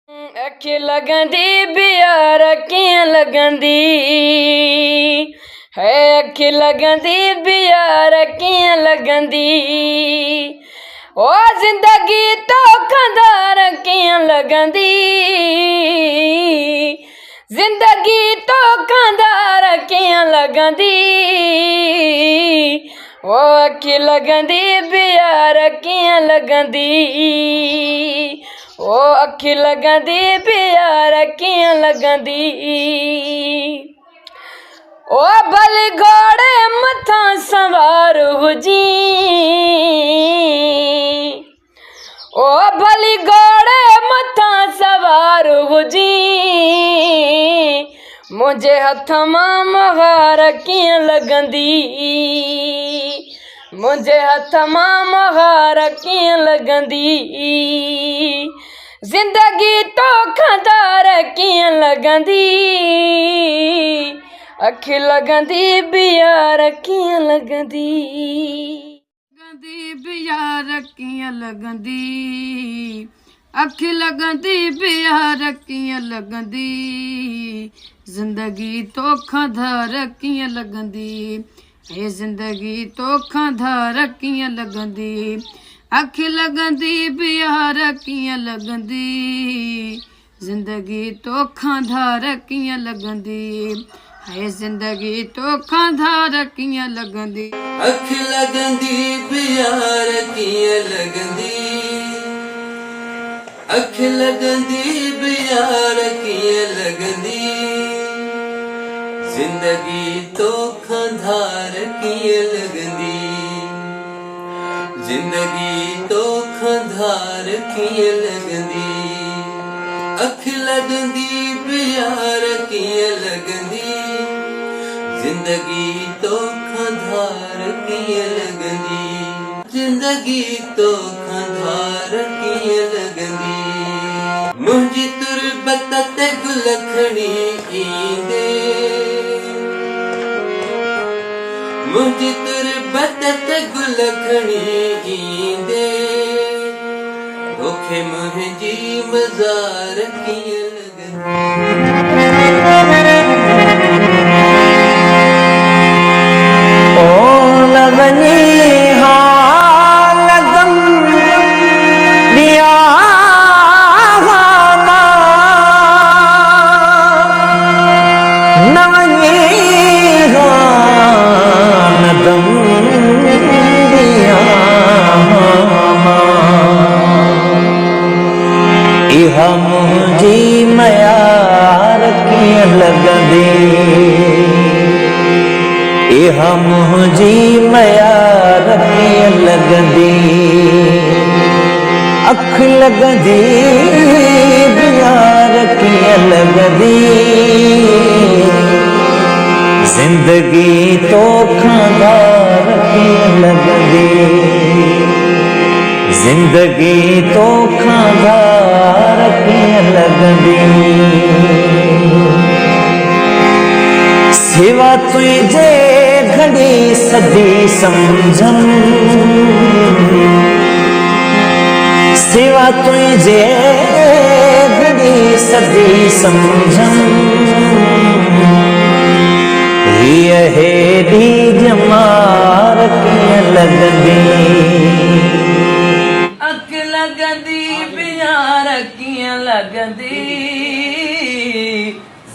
अख लगंदी बियार कीअं लगंदी है, अख लगंदी बियार कीअं लगंदी, ओ ज़िंदगी तो खंदार कीअं लगंदी, ज़िंदगी तो खंदार कीअं लगंदी, ओ अख लगंदी बियार कीअं लगंदी, ओ अख लगंदी बियार कीअं लगंदी, ओ भली घोड़े मथां सवार हुजी, ओ भली घोड़े मथां सवार हुजी, मुंहिंजे हथ मां मुहार कीअं लगंदी, मुंहिंजे हथ मां मुहार कीअं लगंदी, ज़िंदगी तो खंदार कीअं लगंदी, अख लगंदी बियार कीअं लगंदी, लगंदी बियार कीअं लगंदी, अख लगंदी बियार कीअं लगंदी, ज़िंदगी तोखां धार कीअं लगंदी, हे ज़िंदगी तोखां धार कीअं लगंदी, अख लगंदी बियार कीअं लगंदी, ज़िंदगी तोखां धार कीअं लगंदी, हे ज़िंदगी तोखां धार कीअं लगंदी, अख लगंदी बियार कीअं लगंदी, अख लगंदी बियार कीअं लगंदी, ज़िंदगी तोखां धार कीअं लगंदी, ज़िंदगी तोखां धार कीअं लगंदी, अख लगंदी बियार कीअं लगंदी, ज़िंदगी तोखां धार कीअं लगंदी, ज़िंदगी तोखां धार कीअं लगंदी, मुंहिंजी तुरबत ते गुल खणी ईंदे, मुंहिंजी तुरबत ते गुल खणी ईंदे, तोखे मुंहिंजी मज़ार कीअं लगंदी, इहा मुंहिंजी मयार कीअं लगंदी, इहा मुंहिंजी मयार कीअं लगंदी, अख लगंदी बियार कीअं लगंदी, ज़िंदगी तोखां धार कीअं लगंदी, ज़िंदगी तोखां धार कीअं लगंदी, सिवा तुंहिंजे घड़ी सदी समझम, सिवा तुंहिंजे घड़ी सदी समझम, हीअ हेॾी जमार कीअं लगंदी, अख लगंदी बियार कीअं लगंदी,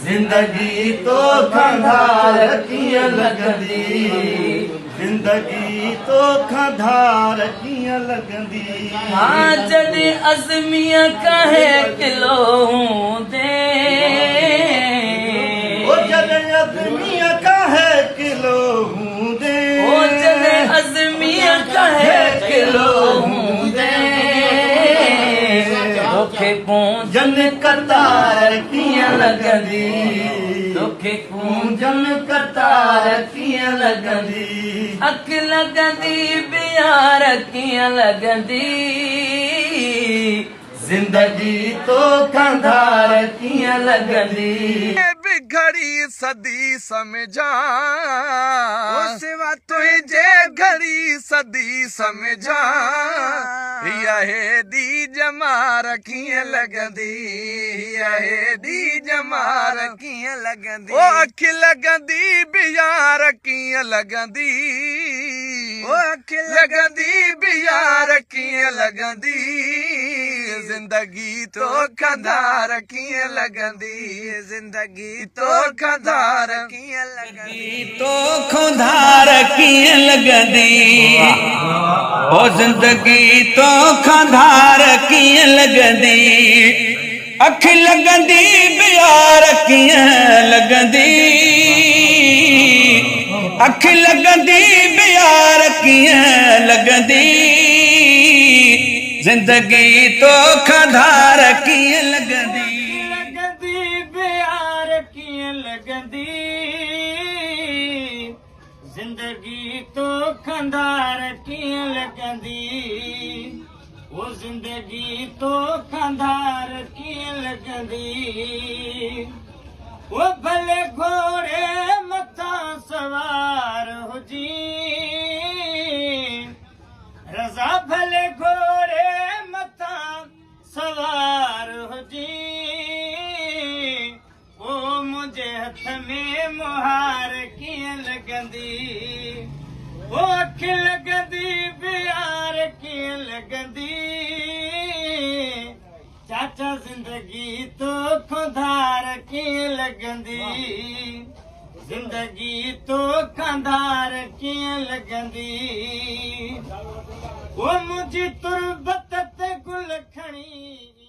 ज़िंदगी तोखां धार कीअं लगंदी, ज़िंदगी तोखां धार कीअं लगंदी, हाँ जॾहिं अज़मीअ कहे किलो हूंदे, ओ जॾहिं अज़मीअ काहे किलो हूंदे, ओ जॾहिं अज़मीअ कहे किलो हूंदे, तोखे पूंजन कतार कीअं लगंदी, तोखे पूंजन कतार कीअं लगंदी, अख लगंदी बियार कीअं लगंदी, ज़िंदगी तोखां धार कीअं लगंदी, घड़ी सदी समझा, सिवा तुझे घड़ी सदी समझा, यहे दी जमार कीअं लॻंदी यहे दी जमार कीअं लॻंदी ओ अखि लॻंदी बि यार कीअं लॻंदी ओ अखि लॻंदी बि यार कीअं लॻंदी ज़िंदगी तो खंदार कीअं लॻंदी ज़िंदगी तो खंदार कीअं लॻंदी तो खुंधार कीअं लॻंदी ओ ज़िंदगी तो खंधार कीअं लॻंदी अखि लॻंदी बि यार कीअं लॻंदी अखि लॻंदी बि यार कीअं लॻंदी ज़िंदगी तो खंधार कीअं लॻंदी लॻंदी प्यार कीअं लॻंदी ज़िंदगी तो खंदार कीअं लॻंदी वो ज़िंदगी तो खंदार कीअं लॻंदी वो भले घोड़े मथां सवार हुजी रज़ा भले घोड़े मथां सवार हुजी ओ मुंहिंजे हथ में मुहार कीअं लॻंदी ओ अखि लॻंदी प्यार कीअं लॻंदी चाचा ज़िंदगी तो खुंधार कीअं लॻंदी ज़िंदगी तो खंदार कीअं लॻंदी वो मुंहिंजी तुरबत ते गुल खणी